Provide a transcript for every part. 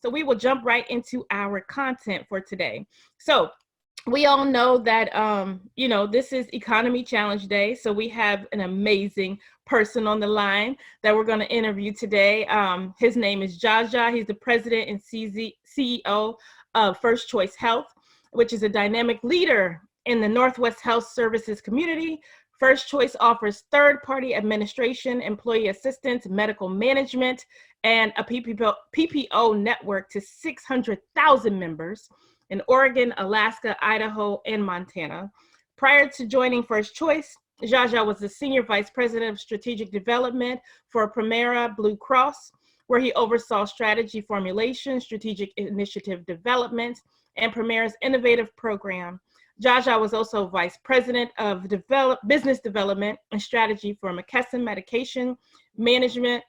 So we will jump right into our content for today. So we all know that, this is Economy Challenge Day. So we have an amazing person on the line that we're going to interview today. His name is Jaja. He's the president and CEO of First Choice Health, which is a dynamic leader in the Northwest Health Services community. First Choice offers third-party administration, employee assistance, medical management, and a PPO network to 600,000 members in Oregon, Alaska, Idaho, and Montana. Prior to joining First Choice, Jaja was the Senior Vice President of Strategic Development for Premera Blue Cross, where he oversaw strategy formulation, strategic initiative development, and Premera's innovative program. Jaja was also Vice President of Business Development and Strategy for McKesson Medication Management,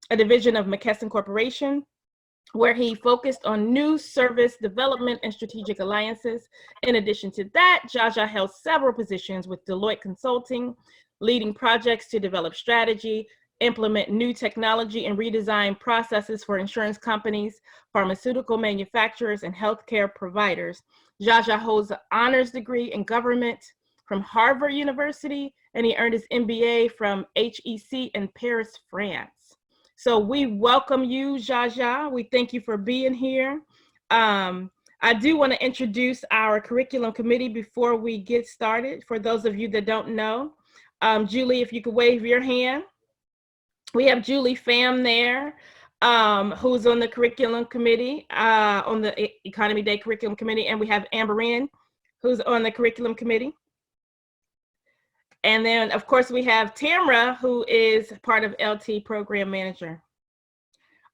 a division of McKesson Corporation, where he focused on new service development and strategic alliances. In addition to that, Jaja held several positions with Deloitte Consulting, leading projects to develop strategy, implement new technology, and redesign processes for insurance companies, pharmaceutical manufacturers, and healthcare providers. Jaja holds an honors degree in government from Harvard University, and he earned his MBA from HEC in Paris, France. So we welcome you, Jaja. We thank you for being here. I do want to introduce our curriculum committee before we get started. For those of you that don't know, Julie, if you could wave your hand. We have Julie Pham there, who's on the curriculum committee, on the Economy Day curriculum committee, and we have Amberin, who's on the curriculum committee. And then, of course, we have Tamra, who is part of LT Program Manager.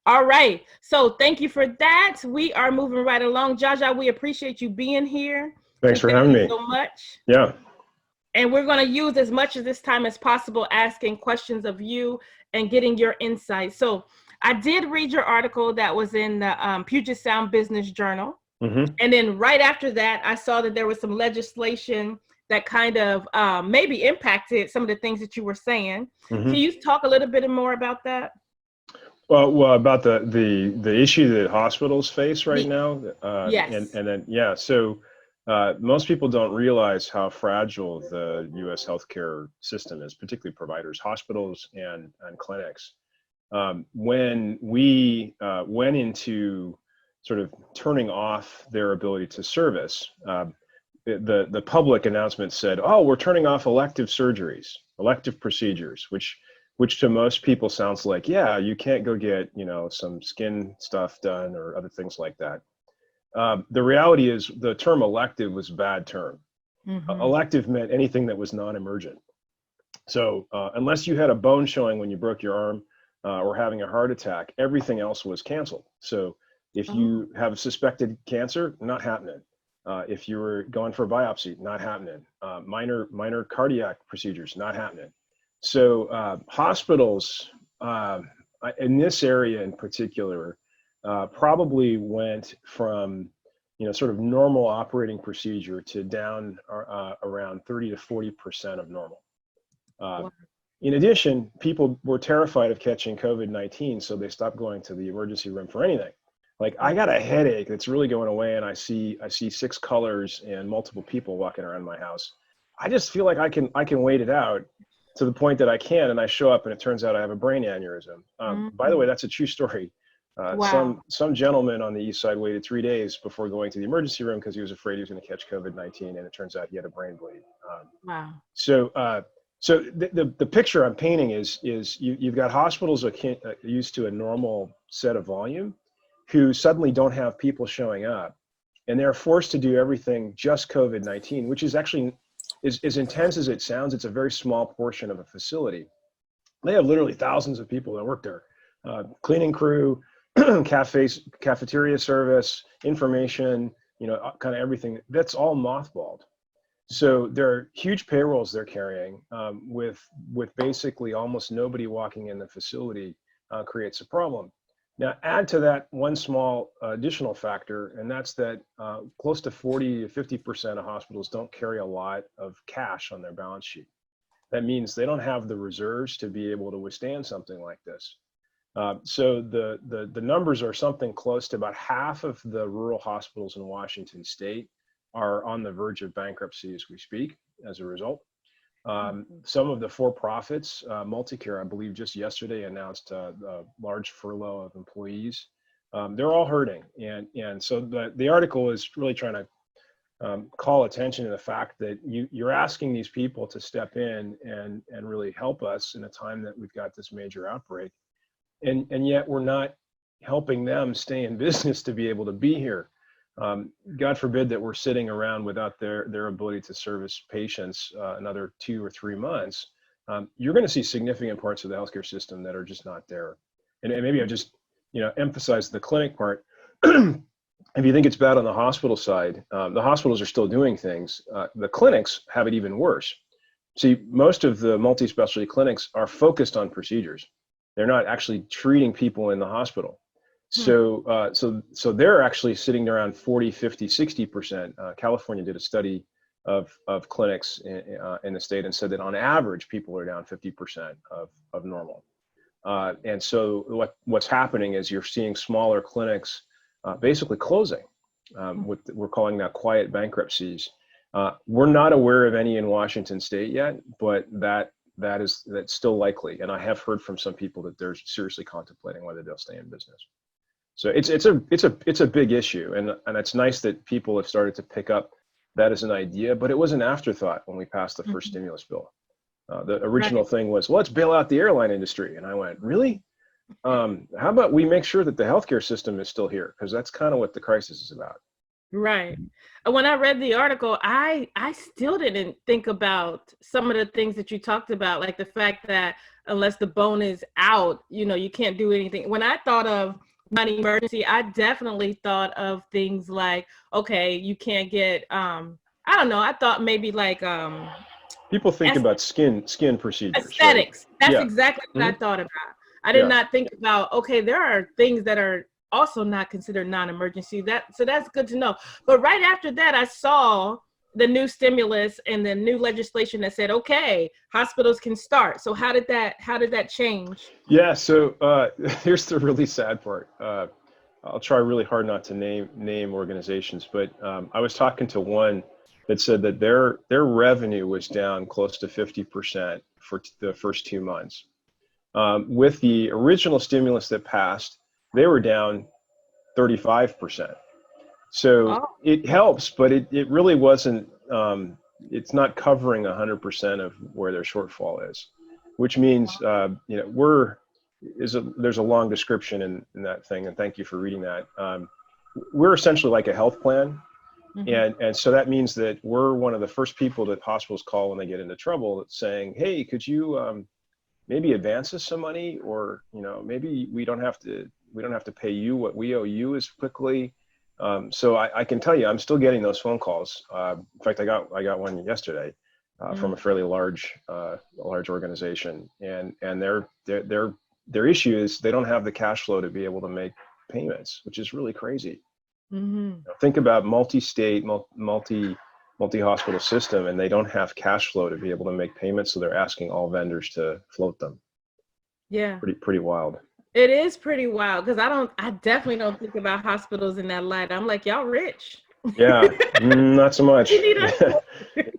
All right, so thank you for that. We are moving right along. Jaja, we appreciate you being here. Thanks for having me. So much. Yeah. And we're going to use as much of this time as possible asking questions of you and getting your insights. So I did read your article that was in the Puget Sound Business Journal. Mm-hmm. And then right after that, I saw that there was some legislation that kind of maybe impacted some of the things that you were saying. Mm-hmm. Can you talk a little bit more about that? Well, about the issue that hospitals face right now. Yes. And then, yeah, so most people don't realize how fragile the U.S. healthcare system is, particularly providers, hospitals, and clinics. When we went into sort of turning off their ability to service, the public announcement said, "Oh, we're turning off elective surgeries, elective procedures," which to most people sounds like, yeah, you can't go get, some skin stuff done or other things like that. The reality is the term elective was a bad term. Mm-hmm. Elective meant anything that was non-emergent. So unless you had a bone showing when you broke your arm or having a heart attack, everything else was canceled. So if you have suspected cancer, not happening. If you were going for a biopsy, not happening. Minor cardiac procedures, not happening. So hospitals in this area in particular probably went from sort of normal operating procedure to down around 30 to 40% of normal. Wow. In addition, people were terrified of catching COVID-19, so they stopped going to the emergency room for anything. Like, I got a headache that's really going away, and I see 6 colors and multiple people walking around my house. I just feel like I can wait it out to the point that I can, and I show up and it turns out I have a brain aneurysm. By the way, that's a true story. Wow. Some gentleman on the East Side waited 3 days before going to the emergency room because he was afraid he was going to catch COVID-19, and it turns out he had a brain bleed. Wow. So the picture I'm painting is you've got hospitals used to a normal set of volume who suddenly don't have people showing up, and they're forced to do everything just COVID-19, which is actually as intense as it sounds. It's a very small portion of a facility. They have literally thousands of people that work there, cleaning crew, cafeteria service, information, kind of everything. That's all mothballed. So there are huge payrolls they're carrying with basically almost nobody walking in the facility creates a problem. Now, add to that one small additional factor, and that's that close to 40 to 50% of hospitals don't carry a lot of cash on their balance sheet. That means they don't have the reserves to be able to withstand something like this. So the numbers are something close to about half of the rural hospitals in Washington state are on the verge of bankruptcy as we speak as a result. Some of the for-profits, Multicare, I believe just yesterday announced a large furlough of employees. They're all hurting. And so the article is really trying to call attention to the fact that you're asking these people to step in and really help us in a time that we've got this major outbreak. And yet we're not helping them stay in business to be able to be here. God forbid that we're sitting around without their ability to service patients another 2 or 3 months. You're going to see significant parts of the healthcare system that are just not there. And maybe I just emphasize the clinic part. If you think it's bad on the hospital side, the hospitals are still doing things. The clinics have it even worse. See, most of the multi-specialty clinics are focused on procedures. They're not actually treating people in the hospital. So they're actually sitting around 40, 50, 60%. California did a study of clinics in the state and said that on average, people are down 50% of normal. And so what's happening is you're seeing smaller clinics basically closing. We're calling that quiet bankruptcies. We're not aware of any in Washington state yet, but that's still likely. And I have heard from some people that they're seriously contemplating whether they'll stay in business. So it's a big issue, and it's nice that people have started to pick up that as an idea, but it was an afterthought when we passed the first stimulus bill. The original thing was, well, let's bail out the airline industry, and I went, really? How about we make sure that the healthcare system is still here, because that's kind of what the crisis is about. Right. When I read the article, I still didn't think about some of the things that you talked about, like the fact that unless the bone is out, you can't do anything. When I thought of non-emergency, I definitely thought of things like, okay, you can't get, I don't know, I thought maybe like people think about skin procedures, aesthetics. Right? That's exactly what I thought about. I did not think about, okay, there are things that are also not considered non-emergency. So that's good to know. But right after that, I saw the new stimulus and the new legislation that said, okay, hospitals can start. So how did that change? Yeah. So here's the really sad part. I'll try really hard not to name organizations, but I was talking to one that said that their revenue was down close to 50% for the first 2 months. With the original stimulus that passed, they were down 35%. So it helps, but it really wasn't, it's not covering 100% of where their shortfall is, which means, there's a long description in that thing, and thank you for reading that. We're essentially like a health plan. And so that means that we're one of the first people that hospitals call when they get into trouble, saying, hey, could you maybe advance us some money, or maybe we don't have to pay you what we owe you as quickly. So I can tell you, I'm still getting those phone calls. In fact, I got one yesterday from a fairly large organization, and their issue is they don't have the cash flow to be able to make payments, which is really crazy. Think about multi-state, multi-hospital system, and they don't have cash flow to be able to make payments, so they're asking all vendors to float them. Yeah. Pretty wild. It is pretty wild, because I definitely don't think about hospitals in that light. I'm like, y'all rich. Yeah, not so much.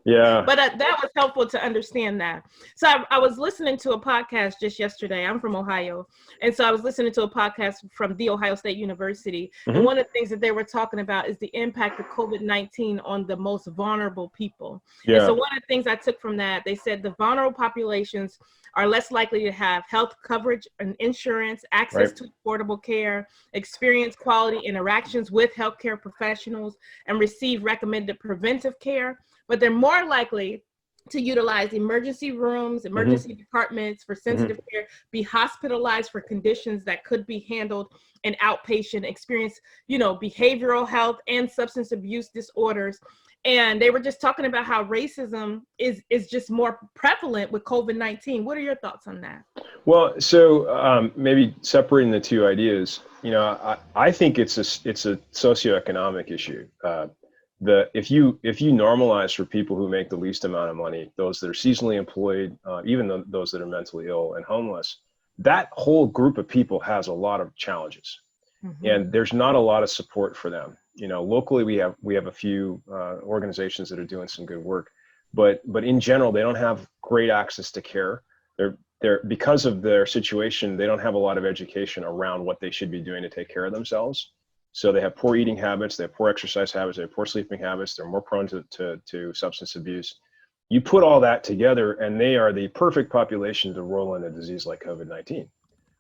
Yeah. But that was helpful to understand that. So I was listening to a podcast just yesterday. I'm from Ohio. And so I was listening to a podcast from The Ohio State University. And one of the things that they were talking about is the impact of COVID-19 on the most vulnerable people. Yeah. And so one of the things I took from that, they said the vulnerable populations are less likely to have health coverage and insurance, access to affordable care, experience quality interactions with healthcare professionals, and receive recommended preventive care. But they're more likely to utilize emergency rooms, emergency departments for sensitive care, be hospitalized for conditions that could be handled in outpatient, experience, behavioral health and substance abuse disorders. And they were just talking about how racism is just more prevalent with COVID-19. What are your thoughts on that? Well, so maybe separating the two ideas, I think it's a socioeconomic issue. If you normalize for people who make the least amount of money, those that are seasonally employed, even those that are mentally ill and homeless, that whole group of people has a lot of challenges, and there's not a lot of support for them. Locally we have a few organizations that are doing some good work, but in general they don't have great access to care. They're because of their situation, they don't have a lot of education around what they should be doing to take care of themselves. So they have poor eating habits, they have poor exercise habits, they have poor sleeping habits, they're more prone to substance abuse. You put all that together and they are the perfect population to roll in a disease like COVID-19.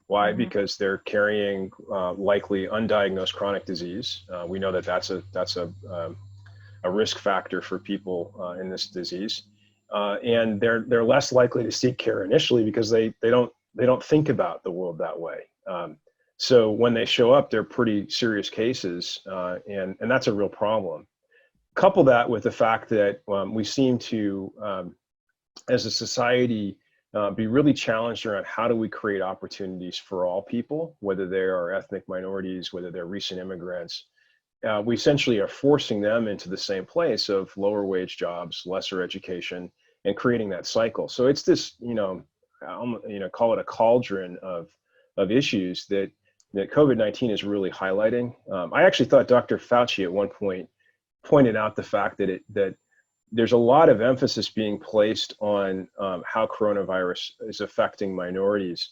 Why? Because they're carrying likely undiagnosed chronic disease. We know that that's a risk factor for people in this disease, and they're less likely to seek care initially because they don't think about the world that way. So when they show up, they're pretty serious cases, and that's a real problem. Couple that with the fact that we seem to, as a society, be really challenged around how do we create opportunities for all people, whether they are ethnic minorities, whether they're recent immigrants. We essentially are forcing them into the same place of lower wage jobs, lesser education, and creating that cycle. So it's this, call it a cauldron of issues that COVID-19 is really highlighting. I actually thought Dr. Fauci at one point pointed out the fact that there's a lot of emphasis being placed on how coronavirus is affecting minorities,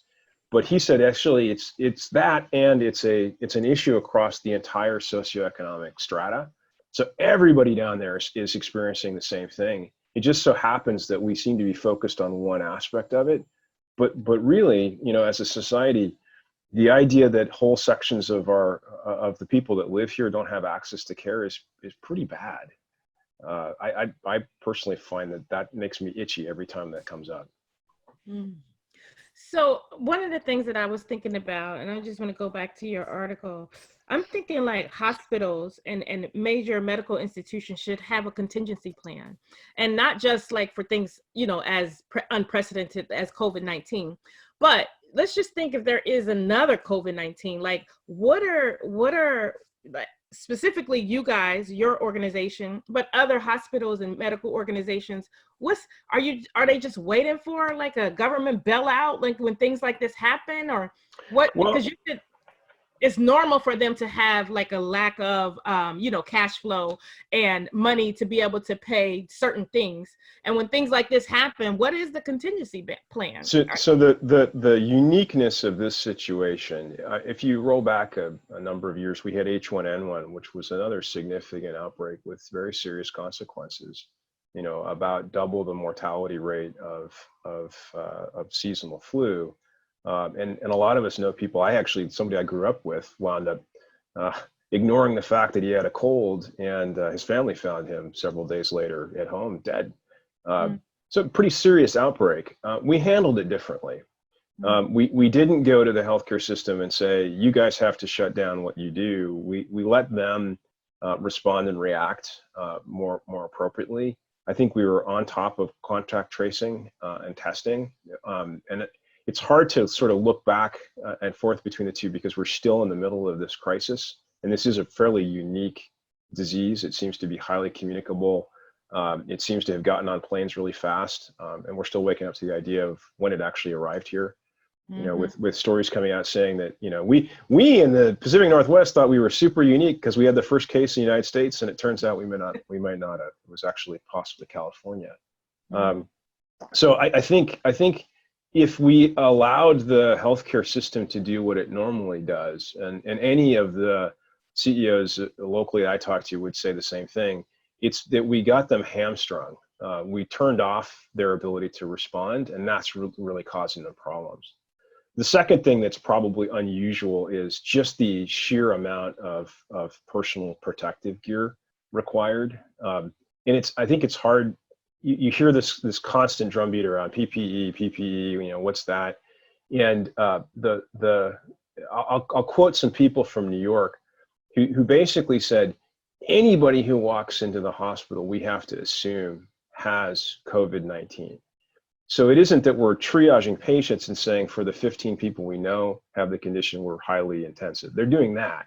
but he said actually it's that, and it's an issue across the entire socioeconomic strata. So everybody down there is experiencing the same thing. It just so happens that we seem to be focused on one aspect of it, but really, as a society, the idea that whole sections of the people that live here don't have access to care is pretty bad. I personally find that makes me itchy every time that comes up. So one of the things that I was thinking about, and I just want to go back to your article, I'm thinking like hospitals and major medical institutions should have a contingency plan, and not just like for things, as unprecedented as COVID-19, but let's just think if there is another COVID-19, like what are like, specifically you guys, your organization, but other hospitals and medical organizations, are they just waiting for like a government bailout, like when things like this happen, or what? Well, because it's normal for them to have like a lack of cash flow and money to be able to pay certain things, and when things like this happen, what is the contingency plan? So the uniqueness of this situation, if you roll back a number of years, we had H1N1, which was another significant outbreak with very serious consequences. About double the mortality rate of seasonal flu. And a lot of us know people. Somebody I grew up with wound up ignoring the fact that he had a cold, and his family found him several days later at home dead. So pretty serious outbreak. We handled it differently. We didn't go to the healthcare system and say, you guys have to shut down what you do. We let them respond and react more appropriately. I think we were on top of contact tracing and testing. It's hard to sort of look back and forth between the two because we're still in the middle of this crisis. And this is a fairly unique disease. It seems to be highly communicable. It seems to have gotten on planes really fast. And we're still waking up to the idea of when it actually arrived here. With stories coming out saying that, we in the Pacific Northwest thought we were super unique because we had the first case in the United States, and it turns out we might not have. It was actually possibly California. So I think if we allowed the healthcare system to do what it normally does, and any of the CEOs locally I talked to would say the same thing, it's that we got them hamstrung. We turned off their ability to respond, and that's really causing them problems. The second thing that's probably unusual is just the sheer amount of personal protective gear required. And I think it's hard. You hear this constant drumbeat around PPE, what's that? And I'll quote some people from New York who basically said, anybody who walks into the hospital, we have to assume has COVID-19. So it isn't that we're triaging patients and saying for the 15 people we know have the condition, we're highly intensive. They're doing that,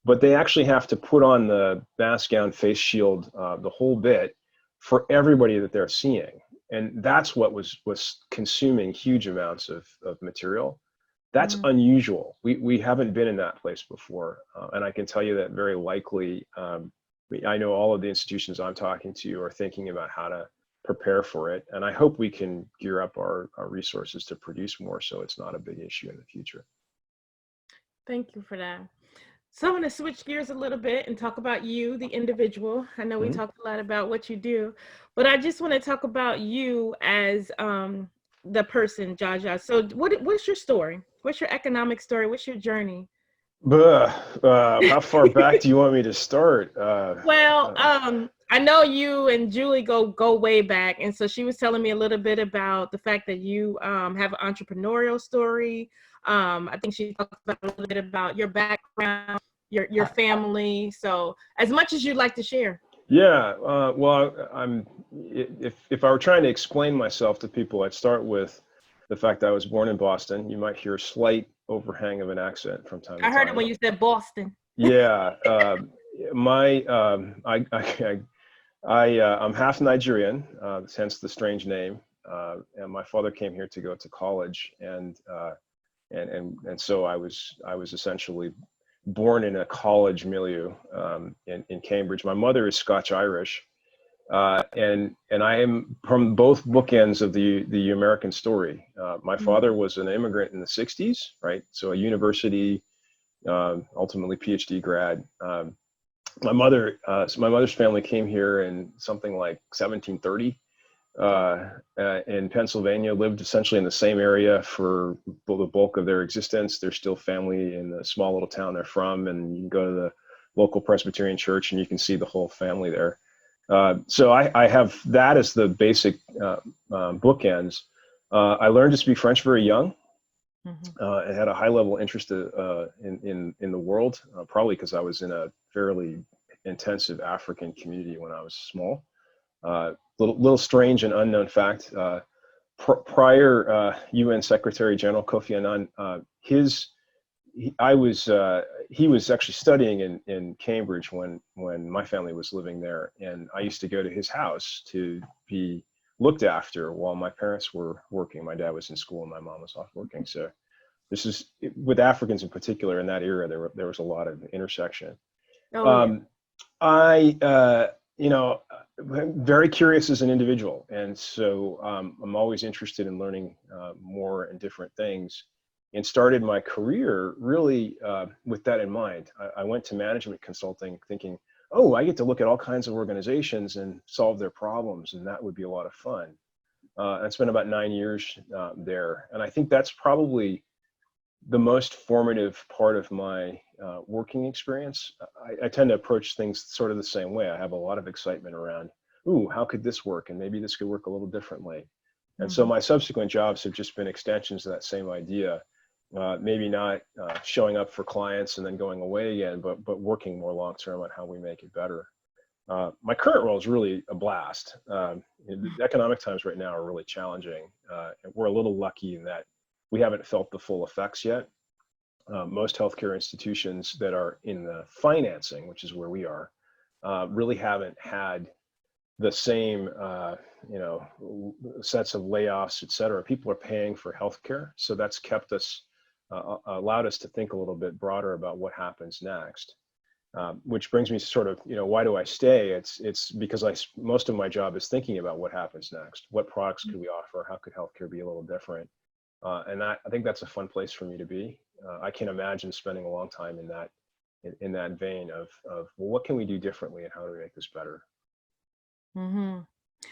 but they actually have to put on the mask, gown, face shield, the whole bit for everybody that they're seeing. And that's what was consuming huge amounts of material. That's unusual. We haven't been in that place before. And I can tell you that very likely, I know all of the institutions I'm talking to are thinking about how to prepare for it. And I hope we can gear up our resources to produce more so it's not a big issue in the future. Thank you for that. So I'm going to switch gears a little bit and talk about you, the individual. I know we talked a lot about what you do, but I just want to talk about you as the person, Jaja. So what's your story? What's your economic story? What's your journey? How far back do you want me to start? Well, I know you and Julie go way back, and so she was telling me a little bit about the fact that you have an entrepreneurial story. I think she talked about a little bit about your background, your family. So, as much as you'd like to share. Yeah, well, if I were trying to explain myself to people, I'd start with the fact that I was born in Boston. You might hear a slight overhang of an accent from time to I time. heard it when you said Boston. Yeah, I'm half Nigerian, hence the strange name. And my father came here to go to college, and so I was essentially born in a college milieu in Cambridge. My mother is Scotch Irish, and I am from both bookends of the American story. My father was an immigrant in the '60s, right? So a university, ultimately PhD grad. My mother's family came here in something like 1730 in Pennsylvania, lived essentially in the same area for the bulk of their existence. They're still family in the small little town they're from, and you can go to the local Presbyterian church and you can see the whole family there. So I have that as the basic bookends. I learned to speak French very young. I had a high level interest in the world, probably because I was in a fairly intensive African community when I was small. Little strange and unknown fact. Prior UN Secretary General Kofi Annan, he was actually studying in Cambridge when my family was living there, and I used to go to his house to be looked after while my parents were working. My dad was in school and my mom was off working. So this is with Africans in particular in that era. There was a lot of intersection. Very curious as an individual, and so I'm always interested in learning more and different things. And started my career really with that in mind. I went to management consulting thinking, oh, I get to look at all kinds of organizations and solve their problems, and that would be a lot of fun. I spent about 9 years there, and I think that's probably the most formative part of my working experience. I tend to approach things sort of the same way. I have a lot of excitement around, ooh, how could this work? And maybe this could work a little differently. And so my subsequent jobs have just been extensions of that same idea. Maybe not showing up for clients and then going away again, but working more long-term on how we make it better. My current role is really a blast. The economic times right now are really challenging. And we're a little lucky in that we haven't felt the full effects yet. Most healthcare institutions that are in the financing, which is where we are, really haven't had the same, sets of layoffs, et cetera. People are paying for healthcare, so that's kept us, allowed us to think a little bit broader about what happens next. Which brings me to sort of, why do I stay? It's because most of my job is thinking about what happens next. What products could we offer? How could healthcare be a little different? And I think that's a fun place for me to be. I can imagine spending a long time in that vein of well, what can we do differently and how do we make this better?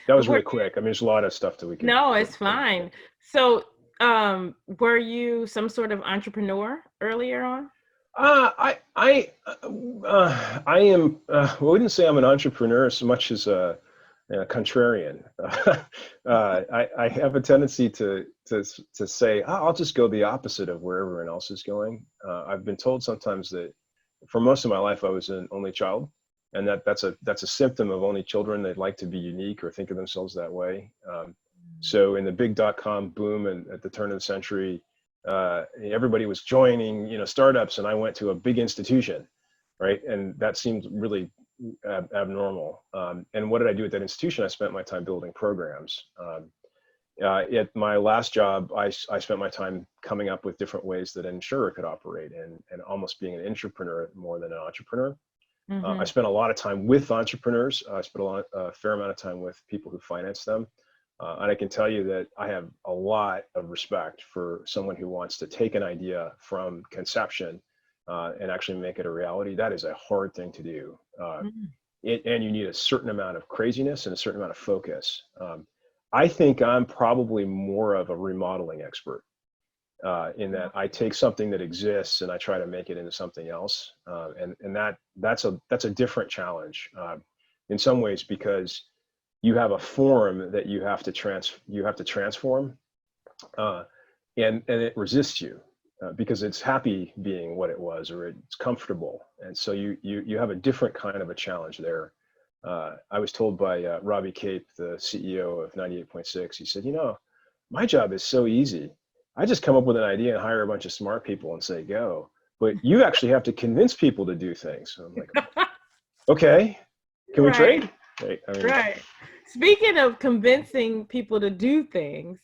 That was really quick. I mean, there's a lot of stuff that we can. No, it's fine. So, were you some sort of entrepreneur earlier on? I am. I wouldn't say I'm an entrepreneur so much as a contrarian. I have a tendency to say, I'll just go the opposite of where everyone else is going. I've been told sometimes that for most of my life I was an only child, and that's a symptom of only children. They'd like to be unique or think of themselves that way. So in the big .com boom and at the turn of the century, everybody was joining startups, and I went to a big institution, right? And that seemed really abnormal. And what did I do at that institution? I spent my time building programs. At my last job, I spent my time coming up with different ways that an insurer could operate and almost being an entrepreneur more than an entrepreneur. I spent a lot of time with entrepreneurs. I spent a fair amount of time with people who finance them. And I can tell you that I have a lot of respect for someone who wants to take an idea from conception and actually make it a reality. That is a hard thing to do. And you need a certain amount of craziness and a certain amount of focus. I think I'm probably more of a remodeling expert in that I take something that exists and I try to make it into something else. And that's a different challenge in some ways, because you have a form that you have to transform, and it resists you because it's happy being what it was, or it's comfortable. And so you have a different kind of a challenge there. I was told by Robbie Cape, the CEO of 98.6, he said, my job is so easy. I just come up with an idea and hire a bunch of smart people and say, go. But you actually have to convince people to do things. So I'm like, okay, can we trade? Right. Speaking of convincing people to do things,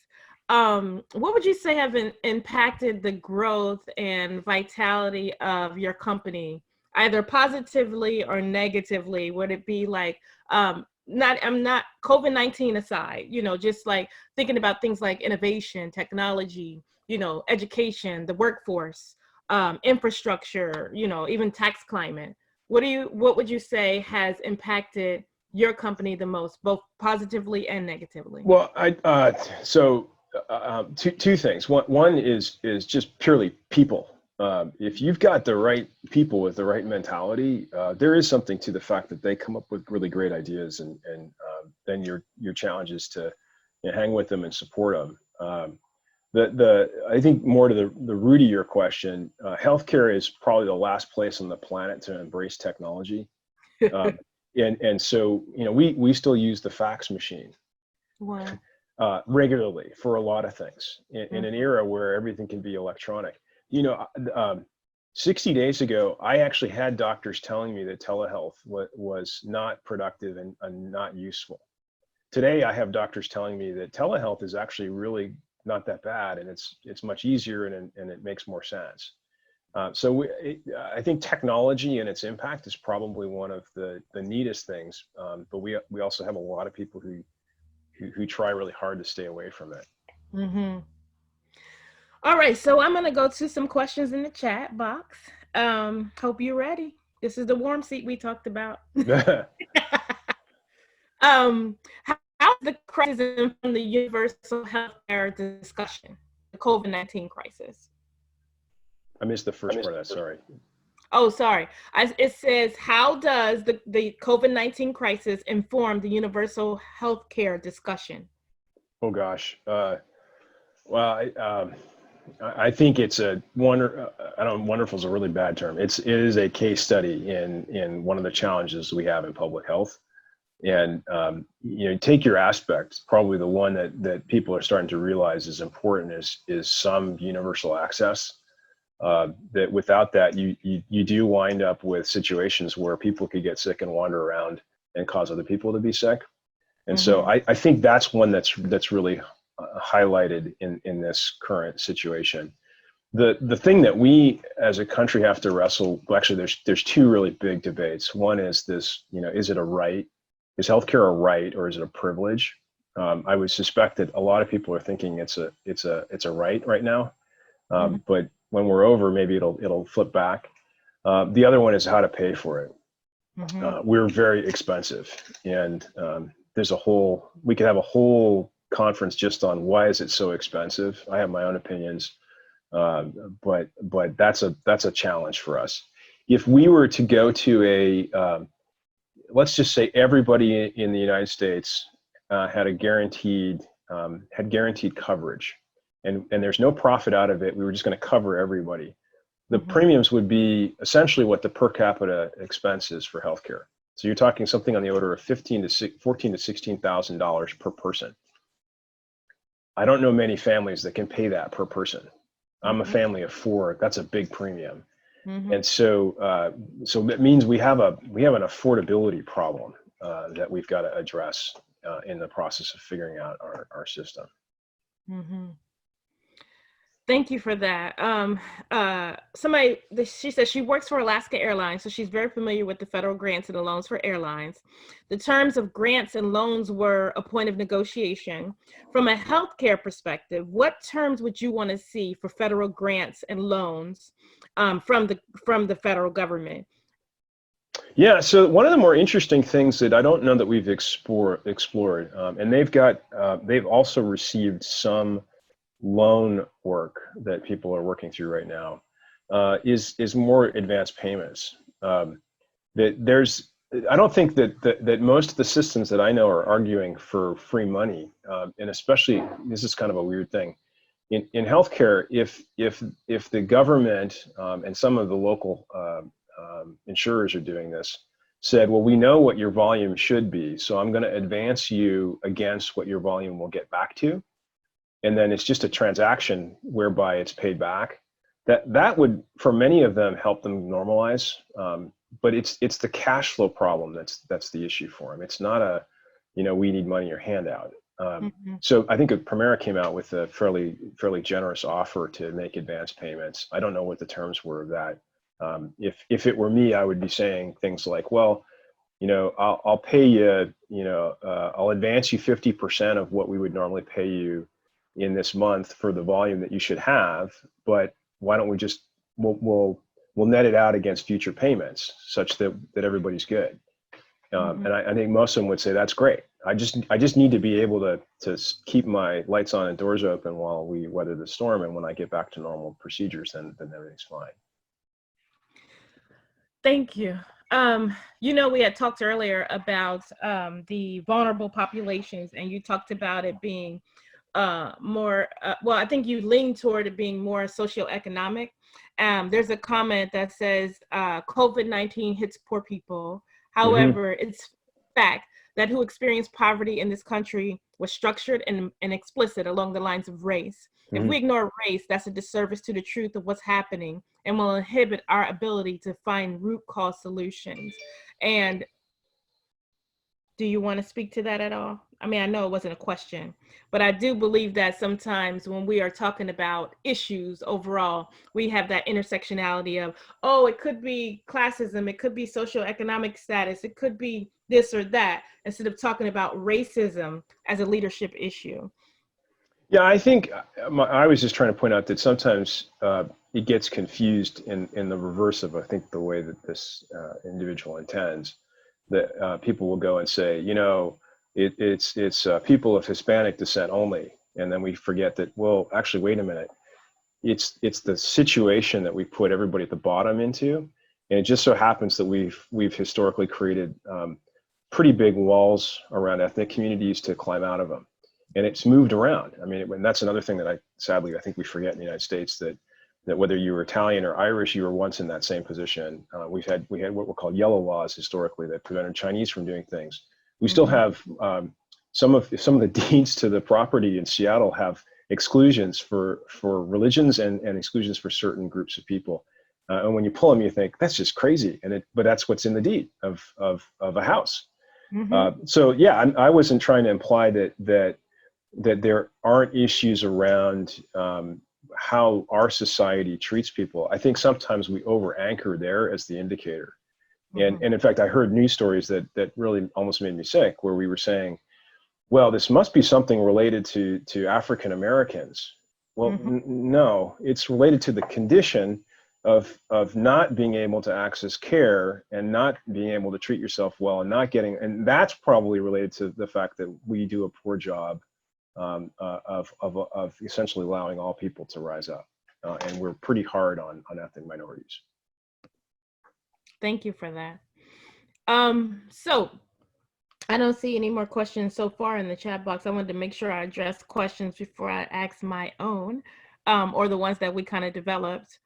what would you say have impacted the growth and vitality of your company, either positively or negatively? Would it be like, I'm not COVID-19 aside, just like thinking about things like innovation, technology, education, the workforce, infrastructure, even tax climate. What would you say has impacted your company the most, both positively and negatively? Well, two things. One is just purely people. If you've got the right people with the right mentality, there is something to the fact that they come up with really great ideas, and then your challenge is to hang with them and support them. I think more to the root of your question, healthcare is probably the last place on the planet to embrace technology. And so, we still use the fax machine. Wow. Regularly for a lot of things in an era where everything can be electronic. 60 days ago, I actually had doctors telling me that telehealth was not productive and not useful. Today, I have doctors telling me that telehealth is actually really not that bad, and it's much easier and it makes more sense. I think technology and its impact is probably one of the neatest things, but we also have a lot of people who try really hard to stay away from it. Mm-hmm. All right, so I'm gonna go to some questions in the chat box. Hope you're ready. This is the warm seat we talked about. How's the crisis from the universal healthcare discussion, the COVID-19 crisis? I missed the first part of that, sorry. Oh, sorry. It says, how does the COVID-19 crisis inform the universal healthcare discussion? Oh gosh. I think it's wonderful is a really bad term. It is a case study in one of the challenges we have in public health. And take your aspect, probably the one that people are starting to realize is important is some universal access. That without that, you do wind up with situations where people could get sick and wander around and cause other people to be sick. And so I think that's one that's really highlighted in this current situation. The thing that we as a country have to wrestle, well, actually there's two really big debates. One is this, is it a right? Is healthcare a right or is it a privilege? I would suspect that a lot of people are thinking it's a right now. But when we're over, maybe it'll flip back. The other one is how to pay for it. We're very expensive, and we could have a whole conference just on why is it so expensive. I have my own opinions, but that's a challenge for us. If we were to go to let's just say everybody in the United States had guaranteed coverage, and there's no profit out of it. We were just going to cover everybody. The premiums would be essentially what the per capita expense is for healthcare. So you're talking something on the order of $14,000 to $16,000 per person. I don't know many families that can pay that per person. I'm a family of 4. That's a big premium. And so that means we have an affordability problem that we've got to address in the process of figuring out our system. Mm-hmm. Thank you for that. She says she works for Alaska Airlines, so she's very familiar with the federal grants and the loans for airlines. The terms of grants and loans were a point of negotiation. From a healthcare perspective, what terms would you want to see for federal grants and loans from the federal government? Yeah, so one of the more interesting things that I don't know that we've explored, and they've also received some loan work that people are working through right now, is more advanced payments. That there's, I don't think that most of the systems that I know are arguing for free money, and especially this is kind of a weird thing in healthcare. If the government and some of the local insurers are doing this, said, well, we know what your volume should be, so I'm going to advance you against what your volume will get back to, and then it's just a transaction whereby it's paid back. That would, for many of them, help them normalize. But it's the cash flow problem that's the issue for them. It's not a, we need money or handout. So I think Premera came out with a fairly generous offer to make advance payments. I don't know what the terms were of that. If it were me, I would be saying things like, well, I'll pay you, I'll advance you 50% of what we would normally pay you in this month for the volume that you should have, but why don't we just, we'll net it out against future payments such that everybody's good. And I think most of them would say that's great. I just need to be able to keep my lights on and doors open while we weather the storm, and when I get back to normal procedures, then everything's fine. Thank you. We had talked earlier about the vulnerable populations, and you talked about it being more, I think you lean toward it being more socioeconomic. There's a comment that says COVID-19 hits poor people. However, it's fact that who experienced poverty in this country was structured and explicit along the lines of race. If we ignore race, that's a disservice to the truth of what's happening and will inhibit our ability to find root cause solutions. And do you want to speak to that at all? I mean, I know it wasn't a question, but I do believe that sometimes when we are talking about issues overall, we have that intersectionality of, oh, it could be classism, it could be socioeconomic status, it could be this or that, instead of talking about racism as a leadership issue. Yeah, I think I was just trying to point out that sometimes it gets confused in the reverse of, I think, the way that this individual intends. That people will go and say, it's people of Hispanic descent only, and then we forget that, well, actually, wait a minute, it's the situation that we put everybody at the bottom into, and it just so happens that we've historically created pretty big walls around ethnic communities to climb out of them, and it's moved around. I mean, and that's another thing that I think we forget in the United States, that whether you were Italian or Irish, you were once in that same position. We had what were called yellow laws historically that prevented Chinese from doing things. We still have some of the deeds to the property in Seattle have exclusions for religions and exclusions for certain groups of people. And when you pull them, you think that's just crazy. But that's what's in the deed of a house. So yeah, I wasn't trying to imply that there aren't issues around how our society treats people. I think sometimes we over anchor there as the indicator. And in fact, I heard news stories that really almost made me sick, where we were saying, well, this must be something related to African Americans. Well, no, it's related to the condition of not being able to access care and not being able to treat yourself well and that's probably related to the fact that we do a poor job of essentially allowing all people to rise up, and we're pretty hard on ethnic minorities. Thank you for that. So I don't see any more questions so far in the chat box. I wanted to make sure I addressed questions before I ask my own, or the ones that we kind of developed.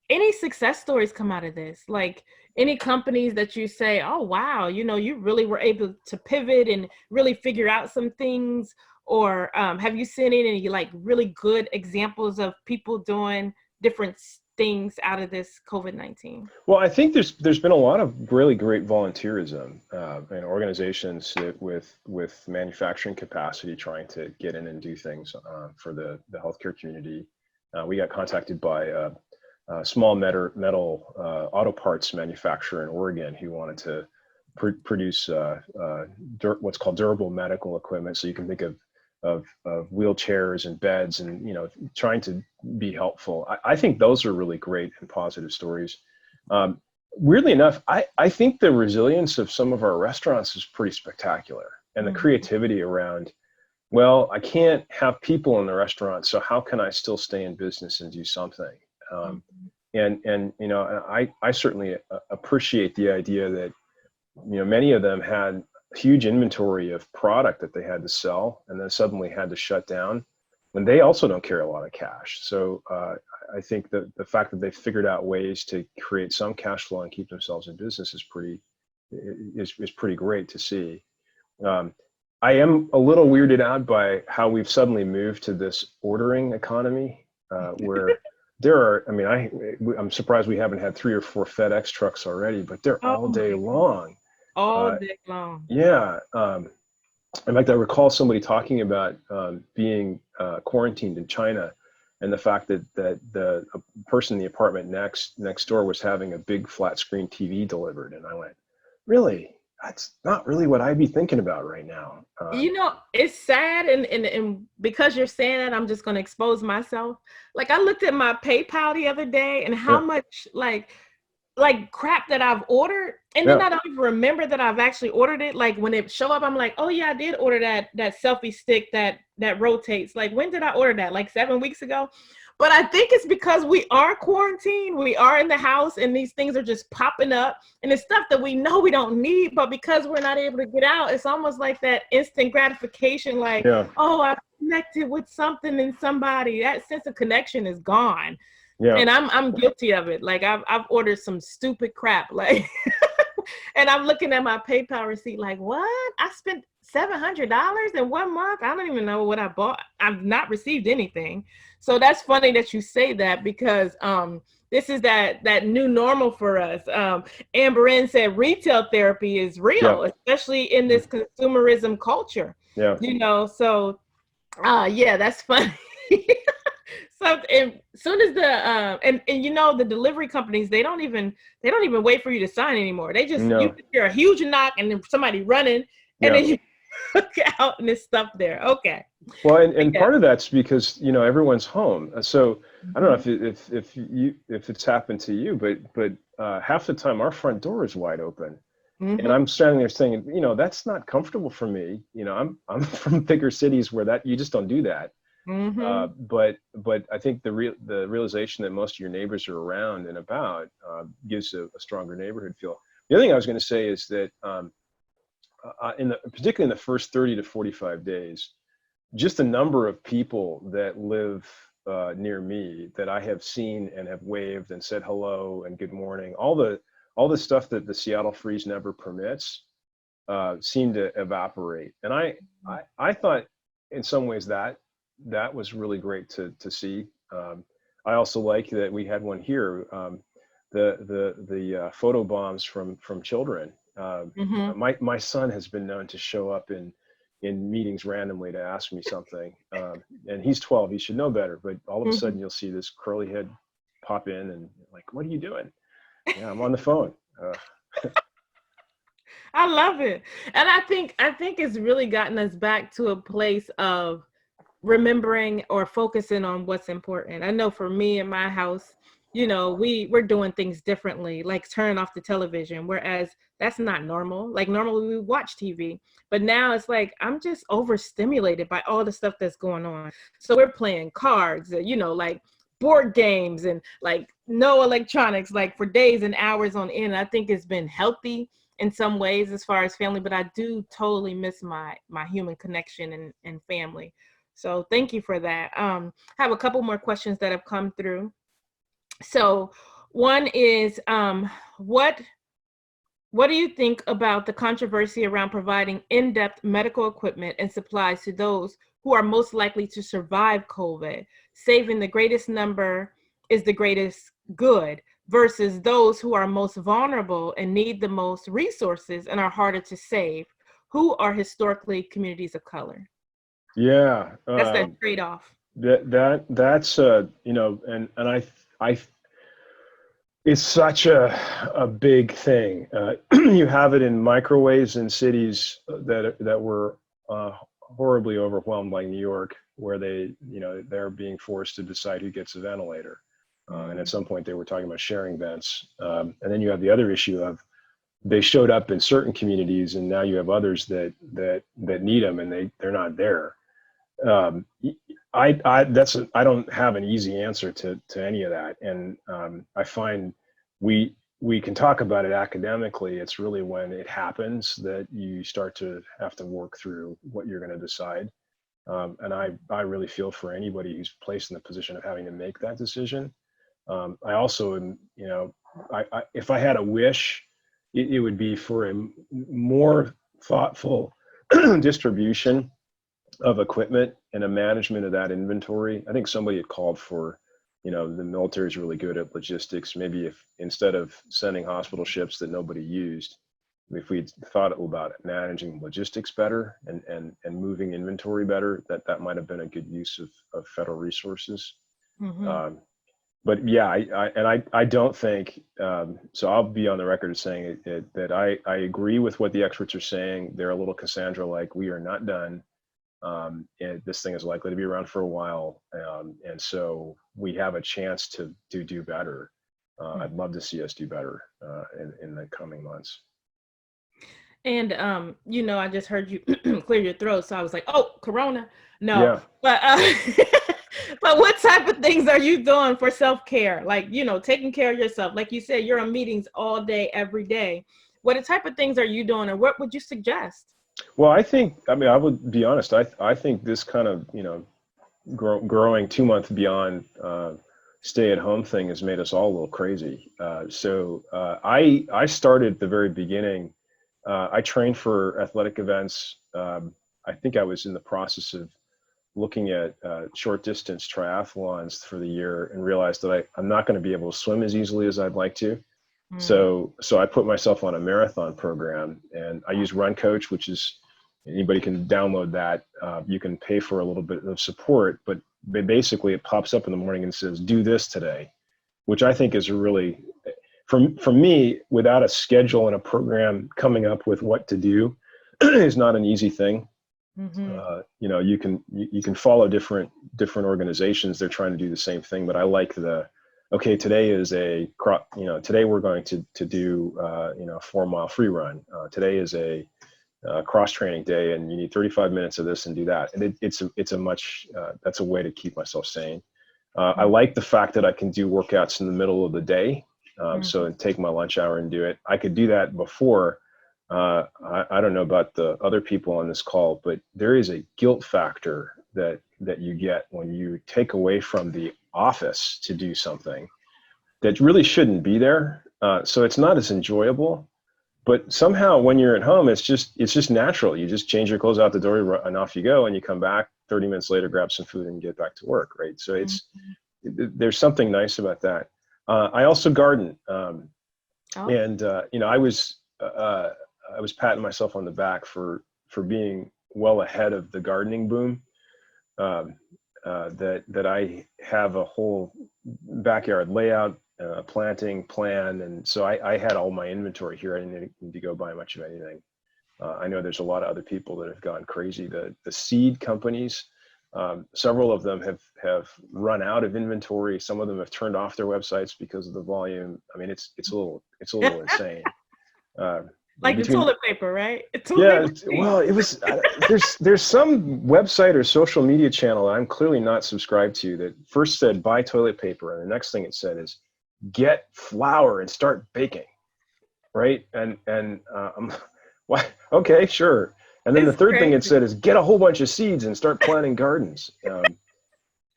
Any success stories come out of this? Like any companies that you say, oh, wow, you really were able to pivot and really figure out some things? Or have you seen any like really good examples of people doing different things out of this COVID-19? Well, I think there's been a lot of really great volunteerism and organizations that with manufacturing capacity trying to get in and do things for the healthcare community. We got contacted by a small metal auto parts manufacturer in Oregon who wanted to produce what's called durable medical equipment. So you can think of wheelchairs and beds and, trying to be helpful. I think those are really great and positive stories. Weirdly enough, I think the resilience of some of our restaurants is pretty spectacular, and the creativity around, well, I can't have people in the restaurant, so how can I still stay in business and do something? I certainly appreciate the idea that, many of them had huge inventory of product that they had to sell and then suddenly had to shut down, and they also don't carry a lot of cash. So I think that the fact that they've figured out ways to create some cash flow and keep themselves in business is pretty great to see. I am a little weirded out by how we've suddenly moved to this ordering economy where there are, I'm surprised we haven't had 3 or 4 FedEx trucks already, but they're all day long. All day long. Yeah. In fact, I recall somebody talking about being quarantined in China, and the fact that the person in the apartment next door was having a big flat screen TV delivered. And I went, really? That's not really what I'd be thinking about right now. It's sad, and because you're saying that, I'm just going to expose myself. Like, I looked at my PayPal the other day and how much like crap that I've ordered, and then I don't even remember that I've actually ordered it. Like, when it show up, I'm like, oh yeah, I did order that selfie stick that rotates. Like, when did I order that? Like 7 weeks ago. But I think it's because we are quarantined, we are in the house, and these things are just popping up, and it's stuff that we know we don't need, but because we're not able to get out, it's almost like that instant gratification, like, oh, I've connected with something and somebody. That sense of connection is gone. Yeah. And I'm guilty of it. Like, I've ordered some stupid crap, like, and I'm looking at my PayPal receipt like, what? I spent $700 in 1 month? I don't even know what I bought. I've not received anything. So that's funny that you say that, because this is that new normal for us. Amber N said retail therapy is real, especially in this consumerism culture. Yeah. So that's funny. So, and soon as the delivery companies, they don't even wait for you to sign anymore. They just you hear a huge knock and then somebody running, and then you look out and there's stuff there. Okay. Well, and part of that's because everyone's home. So I don't know if it's happened to you, but half the time our front door is wide open, and I'm standing there saying, that's not comfortable for me. I'm from bigger cities where you just don't do that. But I think the realization that most of your neighbors are around and about gives a stronger neighborhood feel. The other thing I was going to say is that particularly in the first 30 to 45 days, just the number of people that live near me that I have seen and have waved and said hello and good morning, all the stuff that the Seattle freeze never permits seemed to evaporate. And I thought in some ways that was really great to see. I also like that we had one here, the photo bombs from children. My son has been known to show up in meetings randomly to ask me something, and he's 12. He should know better, but all of a sudden you'll see this curly head pop in and like, what are you doing? Yeah, I'm on the phone. I love it. And I think it's really gotten us back to a place of remembering or focusing on what's important. I know for me in my house, we're doing things differently, like turning off the television, whereas that's not normal. Like, normally we watch TV, but now it's like I'm just overstimulated by all the stuff that's going on. So we're playing cards, like board games, and like no electronics, like for days and hours on end. I think it's been healthy in some ways as far as family, but I do totally miss my human connection and family. So thank you for that. I have a couple more questions that have come through. So one is, what do you think about the controversy around providing in-depth medical equipment and supplies to those who are most likely to survive COVID? Saving the greatest number is the greatest good versus those who are most vulnerable and need the most resources and are harder to save, who are historically communities of color? Yeah, That's that trade-off. that's you know, and I it's such a big thing. You have it in microwaves in cities that were horribly overwhelmed, like New York, where they're being forced to decide who gets a ventilator. And at some point they were talking about sharing vents. And then you have the other issue of they showed up in certain communities, and now you have others that need them, and they're not there. I don't have an easy answer to any of that, and I find we can talk about it academically. It's really when it happens that you start to have to work through what you're going to decide. And I really feel for anybody who's placed in the position of having to make that decision. I also am, if I had a wish, it would be for a more thoughtful distribution of equipment and a management of that inventory. I think somebody had called for, the military is really good at logistics. Maybe if instead of sending hospital ships that nobody used, if we thought about managing logistics better and moving inventory better, that might have been a good use of federal resources. Mm-hmm. But yeah, I don't think, so I'll be on the record as saying that I agree with what the experts are saying. They're a little Cassandra-like, we are not done. And this thing is likely to be around for a while. And so we have a chance to do better. I'd love to see us do better in the coming months. And I just heard you clear your throat, so I was like, "Oh, Corona." No, Yeah. but but what type of things are you doing for self-care? Like, taking care of yourself. Like you said, you're in meetings all day, every day. What type of things are you doing, or what would you suggest? Well, I would be honest. I think this kind of, growing 2 month beyond stay-at-home thing has made us all a little crazy. So I started at the very beginning. I trained for athletic events. I think I was in the process of looking at short distance triathlons for the year and realized that I'm not going to be able to swim as easily as I'd like to. So I put myself on a marathon program, and I use Run Coach, which is, anybody can download that. You can pay for a little bit of support, but basically it pops up in the morning and says, do this today, which I think is really, for me, without a schedule and a program, coming up with what to do is not an easy thing. Mm-hmm. You can follow different organizations. They're trying to do the same thing, but I like okay, today is today we're going to do, a 4-mile free run. Today is a cross training day, and you need 35 minutes of this and do that. And it's a much, that's a way to keep myself sane. I like the fact that I can do workouts in the middle of the day. So take my lunch hour and do it. I could do that before. I don't know about the other people on this call, but there is a guilt factor that you get when you take away from the office to do something that really shouldn't be there. So it's not as enjoyable, but somehow when you're at home, it's just natural. You just change your clothes out the door and off you go, and you come back 30 minutes later, grab some food and get back to work. Right. So there's something nice about that. I also garden. And I was patting myself on the back for being well ahead of the gardening boom. That I have a whole backyard layout, planting plan, and so I had all my inventory here. I didn't need to go buy much of anything. I know there's a lot of other people that have gone crazy. The seed companies, several of them have run out of inventory. Some of them have turned off their websites because of the volume. I mean, it's a little insane. Like the toilet paper, right? Well, it was, there's some website or social media channel I'm clearly not subscribed to that first said buy toilet paper, and the next thing it said is get flour and start baking, right? And what? Okay, sure. And then the third thing it said is get a whole bunch of seeds and start planting gardens.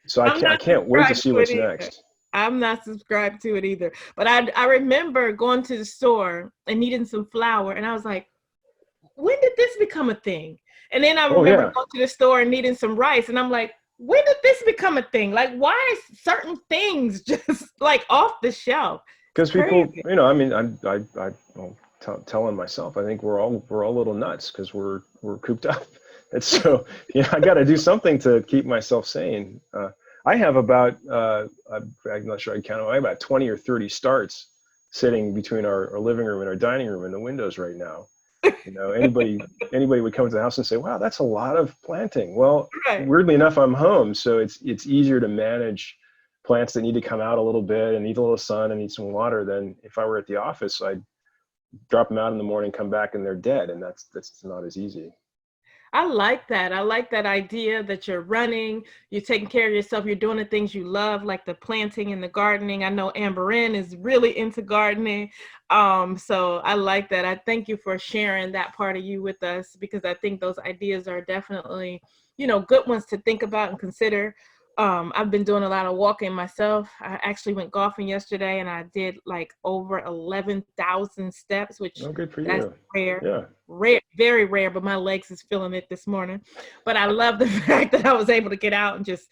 So I can't wait to see what's next. I'm not subscribed to it either. But I remember going to the store and needing some flour, and I was like, when did this become a thing? And then I remember going to the store and needing some rice, and I'm like, when did this become a thing? Like, why is certain things just like off the shelf? It's Because people, crazy. I mean, well, telling myself, I think we're all a little nuts because we're cooped up. And so, I got to do something to keep myself sane. I have about, I'm not sure I can count them. I have about 20 or 30 starts sitting between our living room and our dining room and the windows right now. Anybody would come to the house and say, wow, that's a lot of planting. Well, Right. weirdly enough, I'm home, so it's easier to manage plants that need to come out a little bit and need a little sun and need some water than if I were at the office. I'd drop them out in the morning, come back, and they're dead, and that's not as easy. I like that. I like that idea that you're running, you're taking care of yourself, you're doing the things you love, like the planting and the gardening. I know Amberin is really into gardening. So I like that. I thank you for sharing that part of you with us, because I think those ideas are definitely, good ones to think about and consider. I've been doing a lot of walking myself. I actually went golfing yesterday and I did like over 11,000 steps, which Oh, good for that's you. rare. Yeah. Rare, very rare, but my legs is feeling it this morning. But I love the fact that I was able to get out and just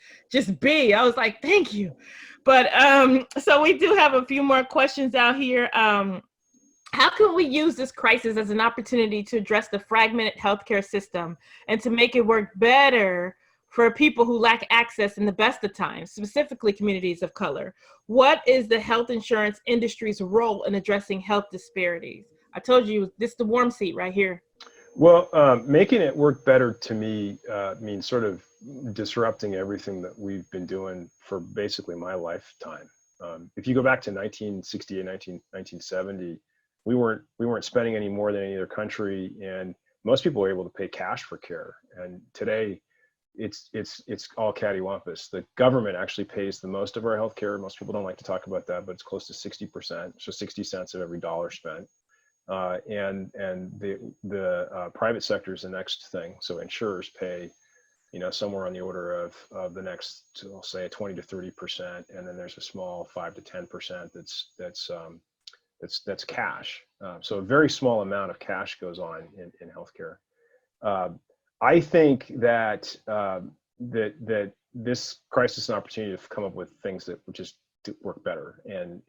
be. I was like, thank you. But so we do have a few more questions out here. How can we use this crisis as an opportunity to address the fragmented healthcare system and to make it work better for people who lack access in the best of times, specifically communities of color? What is the health insurance industry's role in addressing health disparities? I told you, this is the warm seat right here. Well, making it work better to me means sort of disrupting everything that we've been doing for basically my lifetime. If you go back to 1968, 1970, we weren't spending any more than any other country, and most people were able to pay cash for care. And today, it's all cattywampus. The government actually pays the most of our healthcare. Most people don't like to talk about that, but it's close to 60%, so 60 cents of every dollar spent. And the private sector is the next thing. So insurers pay, somewhere on the order of the next, I'll say 20 to 30%, and then there's a small 5 to 10% that's cash. So a very small amount of cash goes on in healthcare. I think that that this crisis is an opportunity to come up with things that would just work better and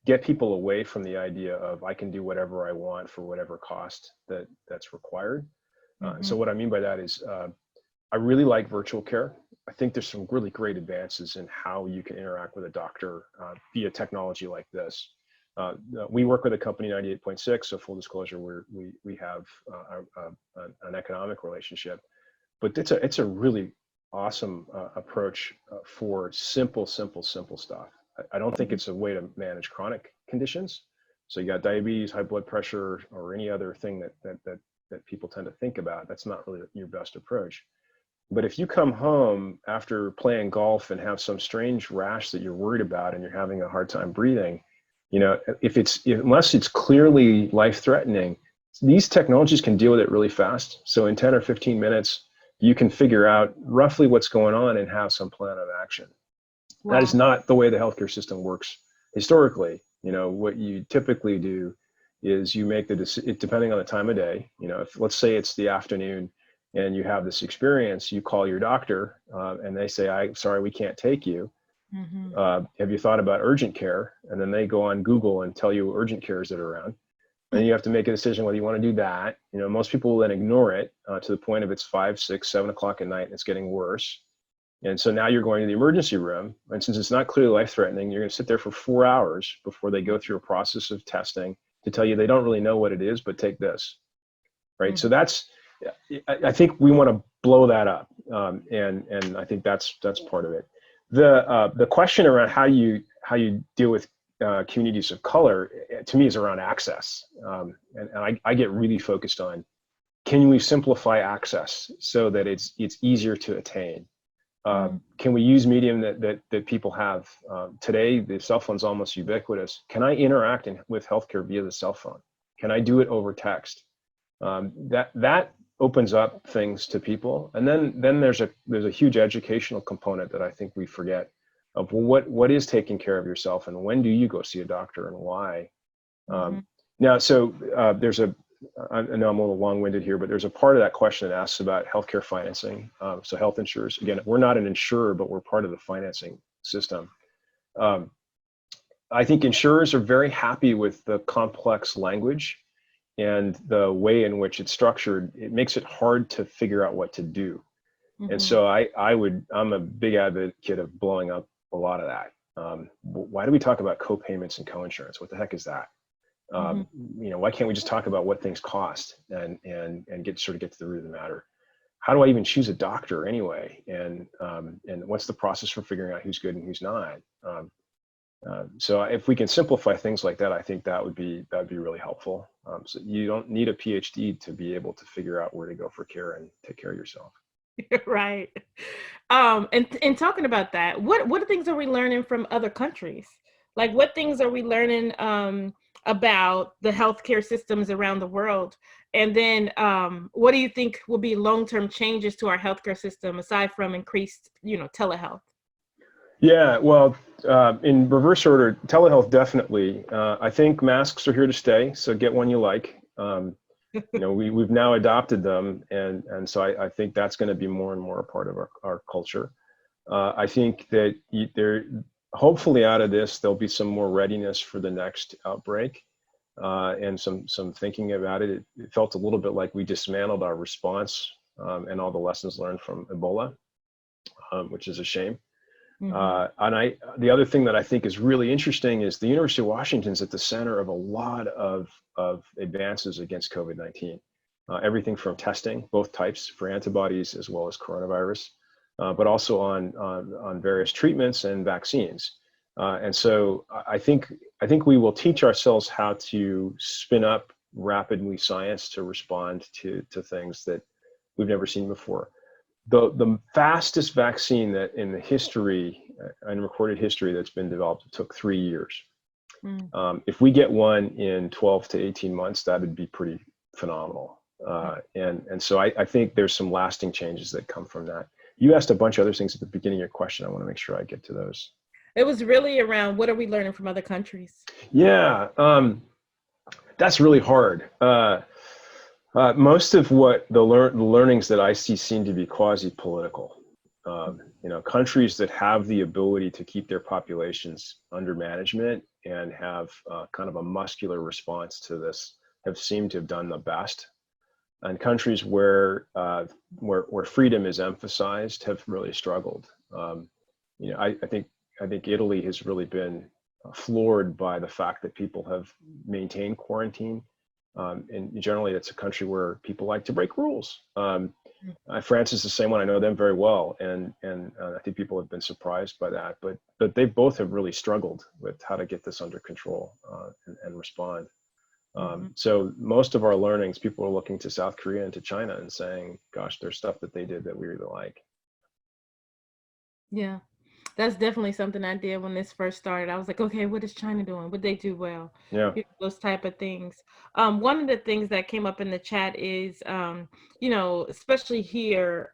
get people away from the idea of I can do whatever I want for whatever cost that's required. So what I mean by that is I really like virtual care. I think there's some really great advances in how you can interact with a doctor via technology like this. We work with a company 98.6, so full disclosure, we have an economic relationship, but it's a really awesome approach for simple stuff. I don't think it's a way to manage chronic conditions. So you got diabetes, high blood pressure, or any other thing that people tend to think about. That's not really your best approach. But if you come home after playing golf and have some strange rash that you're worried about and you're having a hard time breathing, unless it's clearly life-threatening, these technologies can deal with it really fast. So in 10 or 15 minutes, you can figure out roughly what's going on and have some plan of action. Wow. That is not the way the healthcare system works historically. What you typically do is you make the decision, depending on the time of day. If let's say it's the afternoon and you have this experience, you call your doctor and they say, "I'm sorry, we can't take you. Have you thought about urgent care?" And then they go on Google and tell you urgent cares that are around. And you have to make a decision whether you want to do that. Most people will then ignore it to the point of it's 5, 6, 7 o'clock at night and it's getting worse. And so now you're going to the emergency room. And since it's not clearly life-threatening, you're going to sit there for 4 hours before they go through a process of testing to tell you they don't really know what it is, but take this. Right. So I think we want to blow that up. And I think that's part of it. The question around how you deal with communities of color, to me, is around access. And I get really focused on, can we simplify access so that it's easier to attain? Can we use medium that people have? Today, the cell phone's almost ubiquitous. Can I interact with healthcare via the cell phone? Can I do it over text? That opens up things to people. And then there's a huge educational component that I think we forget of what is taking care of yourself and when do you go see a doctor and why. Now, so there's I know I'm a little long-winded here, but there's a part of that question that asks about healthcare financing. So health insurers, again, we're not an insurer, but we're part of the financing system. Um, I think insurers are very happy with the complex language and the way in which it's structured. It makes it hard to figure out what to do. And so I'm a big advocate of blowing up a lot of that. Why do we talk about co-payments and co-insurance? What the heck is that? Why can't we just talk about what things cost and get to the root of the matter? How do I even choose a doctor anyway? And what's the process for figuring out who's good and who's not? So if we can simplify things like that, I think that'd be really helpful. So you don't need a PhD to be able to figure out where to go for care and take care of yourself. Right. And talking about that, what things are we learning from other countries? Like, what things are we learning about the healthcare systems around the world? And then what do you think will be long-term changes to our healthcare system aside from increased, telehealth? Yeah, well, in reverse order, telehealth definitely. I think masks are here to stay, so get one you like. We've now adopted them, and so I think that's going to be more and more a part of our culture. I think that hopefully out of this, there'll be some more readiness for the next outbreak, and some thinking about it. It felt a little bit like we dismantled our response and all the lessons learned from Ebola, which is a shame. And the other thing that I think is really interesting is the University of Washington's at the center of a lot of advances against COVID-19. Everything from testing, both types, for antibodies as well as coronavirus, but also on various treatments and vaccines. And so I think we will teach ourselves how to spin up rapidly science to respond to things that we've never seen before. The fastest vaccine that in the history, in recorded history, that's been developed took 3 years. If we get one in 12 to 18 months, that would be pretty phenomenal. And so I think there's some lasting changes that come from that. You asked a bunch of other things at the beginning of your question. I want to make sure I get to those. It was really around what are we learning from other countries? Yeah, that's really hard. Most of what the learnings that I see seem to be quasi-political. Countries that have the ability to keep their populations under management and have kind of a muscular response to this have seemed to have done the best. And countries where freedom is emphasized have really struggled. I think Italy has really been floored by the fact that people have maintained quarantine. And generally, it's a country where people like to break rules. France is the same one. I know them very well, and I think people have been surprised by that. But they both have really struggled with how to get this under control and respond. So most of our learnings, people are looking to South Korea and to China and saying, "Gosh, there's stuff that they did that we really like." Yeah. That's definitely something I did when this first started. I was like, okay, what is China doing? What they do well? Yeah. Those type of things. One of the things that came up in the chat is, especially here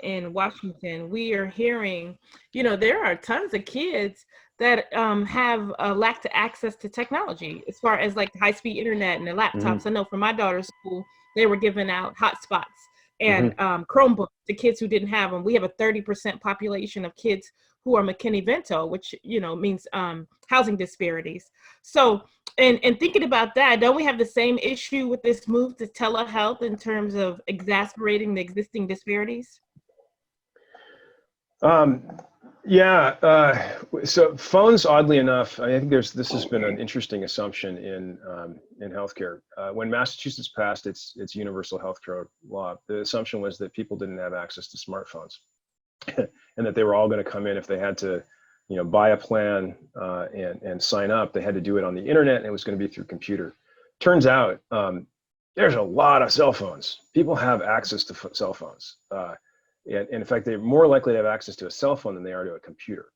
in Washington, we are hearing, there are tons of kids that have lacked access to technology as far as like high-speed internet and the laptops. I know for my daughter's school, they were giving out hotspots and Chromebooks to kids who didn't have them. We have a 30% population of kids who are McKinney-Vento, which, means housing disparities. So, and thinking about that, don't we have the same issue with this move to telehealth in terms of exacerbating the existing disparities? Yeah. So phones, oddly enough, I think this has been an interesting assumption in healthcare. When Massachusetts passed its universal healthcare law, the assumption was that people didn't have access to smartphones, and that they were all going to come in if they had to, buy a plan and sign up. They had to do it on the internet, and it was going to be through computer. Turns out there's a lot of cell phones. People have access to cell phones. And in fact, they're more likely to have access to a cell phone than they are to a computer.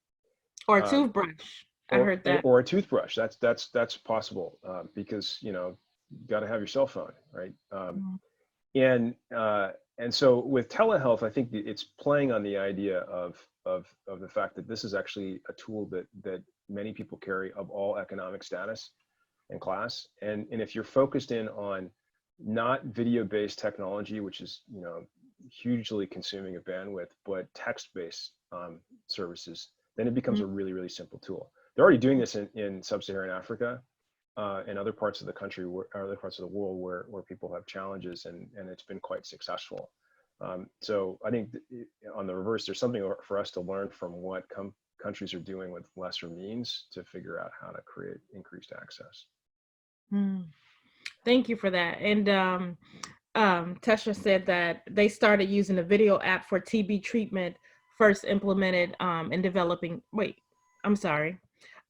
Or a toothbrush. I heard that. Or a toothbrush. That's possible because you got to have your cell phone, right? And so with telehealth, I think it's playing on the idea of the fact that this is actually a tool that many people carry of all economic status and class. And if you're focused in on not video-based technology, which is, hugely consuming of bandwidth, but text-based services, then it becomes a really, really simple tool. They're already doing this in sub-Saharan Africa and other parts of the country, or other parts of the world where people have challenges, and it's been quite successful. So I think on the reverse, there's something for us to learn from what countries are doing with lesser means to figure out how to create increased access. Thank you for that. And Tesha said that they started using a video app for TB treatment, first implemented in developing. Wait, I'm sorry,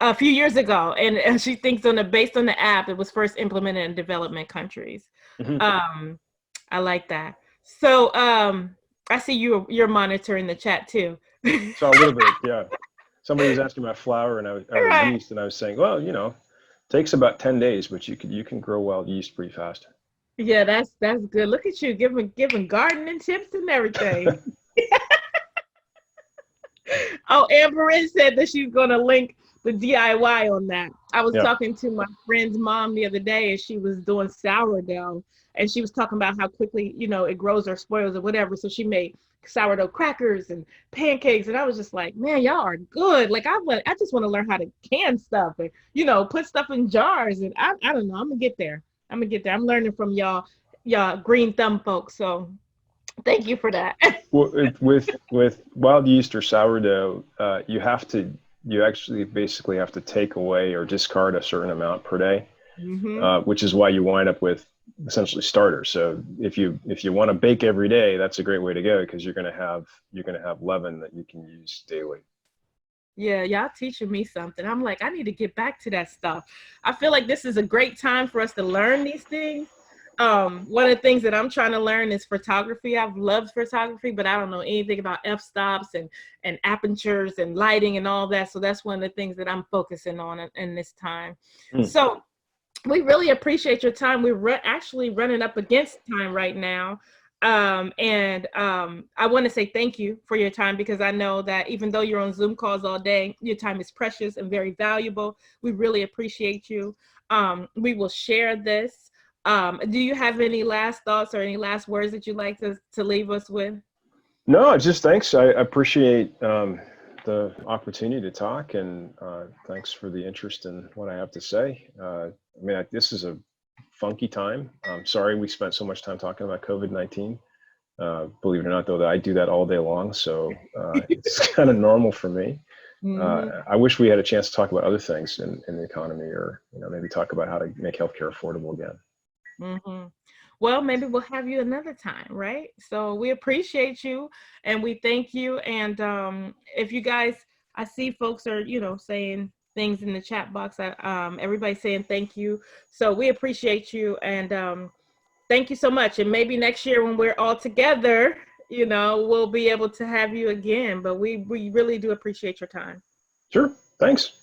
a few years ago, and she thinks based on the app, it was first implemented in development countries. I like that. So I see you're monitoring the chat too. So a little bit, yeah. Somebody was asking about flour and or yeast, and I was saying, well, takes about 10 days, but you can grow wild yeast pretty fast. Yeah, that's good. Look at you giving gardening tips and everything. Oh, Amberin said that she's going to link the DIY on that. I was talking to my friend's mom the other day, and she was doing sourdough, and she was talking about how quickly, it grows or spoils or whatever. So she made sourdough crackers and pancakes, and I was just like, man, y'all are good. Like I just want to learn how to can stuff and put stuff in jars, and I don't know. I'm gonna get there. I'm learning from y'all green thumb folks. So thank you for that. Well, with wild yeast or sourdough, you actually basically have to take away or discard a certain amount per day, which is why you wind up with essentially starters. So if you want to bake every day, that's a great way to go, because you're gonna have leaven that you can use daily. Yeah, y'all teaching me something. I'm like, I need to get back to that stuff. I feel like this is a great time for us to learn these things. One of the things that I'm trying to learn is photography. I've loved photography, but I don't know anything about f-stops and apertures and lighting and all that. So that's one of the things that I'm focusing on in this time. So we really appreciate your time. We're actually running up against time right now. I want to say thank you for your time, because I know that even though you're on Zoom calls all day, your time is precious and very valuable. We really appreciate you. We will share this. Do you have any last thoughts or any last words that you'd like to leave us with? No, just thanks. I appreciate the opportunity to talk, and thanks for the interest in what I have to say. This is a funky time. I'm sorry we spent so much time talking about COVID-19. Believe it or not, though, that I do that all day long, so it's kind of normal for me. I wish we had a chance to talk about other things in the economy, or maybe talk about how to make healthcare affordable again. Well, maybe we'll have you another time, right? So we appreciate you and we thank you. And if you guys, I see folks are, saying things in the chat box. Everybody's saying thank you. So we appreciate you, and thank you so much. And maybe next year when we're all together, we'll be able to have you again. But we really do appreciate your time. Sure. Thanks.